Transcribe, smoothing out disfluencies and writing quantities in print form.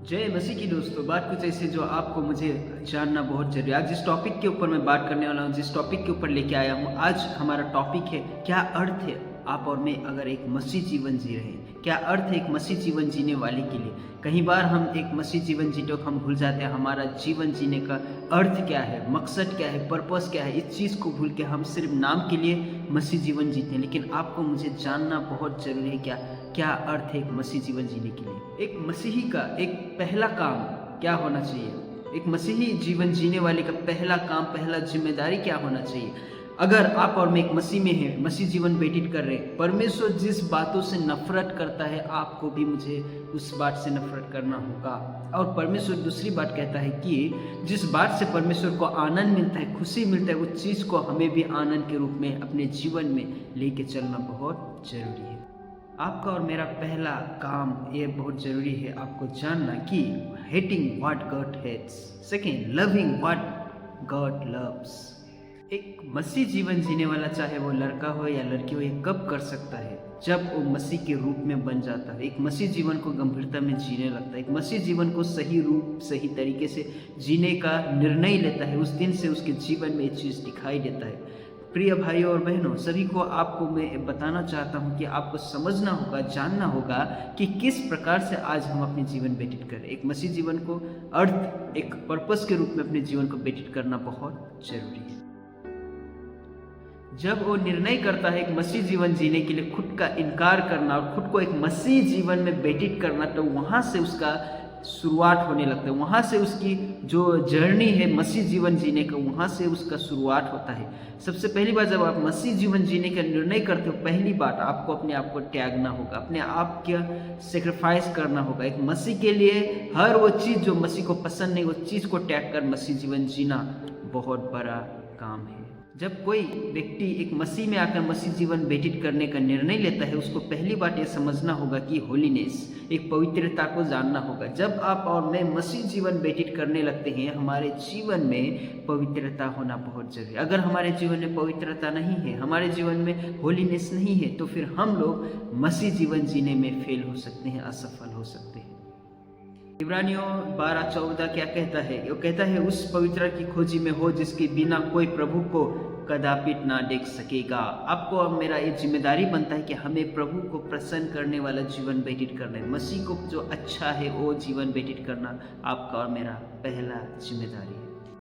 जय मसीह की दोस्तों, बात कुछ ऐसे जो आपको मुझे जानना बहुत जरूरी है। आज जिस टॉपिक के ऊपर मैं बात करने वाला हूँ, जिस टॉपिक के ऊपर लेके आया हूँ, आज हमारा टॉपिक है क्या अर्थ है आप और मैं अगर एक मसीह जीवन जी रहे हैं। क्या अर्थ है एक मसीह जीवन जीने वाले के लिए। कई बार हम एक मसीह जीवन जीते वक्त हम भूल जाते हैं हमारा जीवन जीने का अर्थ क्या है, मकसद क्या है, पर्पस क्या है। इस चीज़ को भूल के हम सिर्फ नाम के लिए मसीह जीवन जीते हैं। लेकिन आपको मुझे जानना बहुत जरूरी है क्या अर्थ है एक मसीह जीवन जीने के लिए। एक मसीही का एक पहला काम क्या होना चाहिए, एक मसीही जीवन जीने वाले का पहला काम, पहला जिम्मेदारी क्या होना चाहिए। अगर आप और मैं एक मसीह में हैं, मसीह जीवन व्यतीत कर रहे हैं, परमेश्वर जिस बातों से नफरत करता है आपको भी मुझे उस बात से नफरत करना होगा। और परमेश्वर दूसरी बात कहता है कि जिस बात से परमेश्वर को आनंद मिलता है, खुशी मिलता है, उस चीज़ को हमें भी आनंद के रूप में अपने जीवन में लेके चलना बहुत जरूरी है। आपका और मेरा पहला काम ये बहुत ज़रूरी है आपको जानना कि hating what God hates, second loving what God loves. एक मसीह जीवन जीने वाला, चाहे वो लड़का हो या लड़की हो, ये कब कर सकता है जब वो मसीह के रूप में बन जाता है, एक मसीह जीवन को गंभीरता में जीने लगता है, एक मसीह जीवन को सही रूप सही तरीके से जीने का निर्णय लेता है। उस दिन से उसके जीवन में ये चीज़ दिखाई देता है। प्रिय भाइयों और बहनों, सभी को आपको मैं बताना चाहता हूं कि आपको समझना होगा, जानना होगा कि किस प्रकार से आज हम अपने जीवन व्यतीत करें। एक मसीह जीवन को अर्थ, एक पर्पस के रूप में अपने जीवन को व्यतीत करना बहुत जरूरी है। जब वो निर्णय करता है एक मसीह जीवन जीने के लिए खुद का इनकार करना और खुद को एक मसीह जीवन में व्यतीत करना, तो वहाँ से उसका शुरुआत होने लगता है। वहाँ से उसकी जो जर्नी है मसीह जीवन जीने का, वहाँ से उसका शुरुआत होता है। सबसे पहली बार जब आप मसीह जीवन जीने का निर्णय करते हो, पहली बात आपको अपने आप को त्यागना होगा, अपने आप का सेक्रीफाइस करना होगा। एक मसीह के लिए हर वो चीज़ जो मसीह को पसंद नहीं, वो चीज़ को त्याग कर मसीह जीवन जीना बहुत बड़ा काम है। जब कोई व्यक्ति एक मसीह में आकर मसीह जीवन व्यतीत करने का निर्णय लेता है, उसको पहली बात ये समझना होगा कि होलीनेस, एक पवित्रता को जानना होगा। जब आप और मैं मसीह जीवन व्यतीत करने लगते हैं, हमारे जीवन में पवित्रता होना बहुत जरूरी है। अगर हमारे जीवन में पवित्रता नहीं है, हमारे जीवन में होलीनेस नहीं है, तो फिर हम लोग मसीह जीवन जीने में फेल हो सकते हैं, असफल हो सकते हैं। इब्रानियों 12:14 क्या कहता है? वो कहता है उस पवित्र की खोजी में हो जिसके बिना कोई प्रभु को कदापि ना देख सकेगा। आपको अब मेरा ये जिम्मेदारी बनता है कि हमें प्रभु को प्रसन्न करने वाला जीवन व्यतीत करना है। मसीह को जो अच्छा है वो जीवन व्यतीत करना आपका और मेरा पहला जिम्मेदारी है।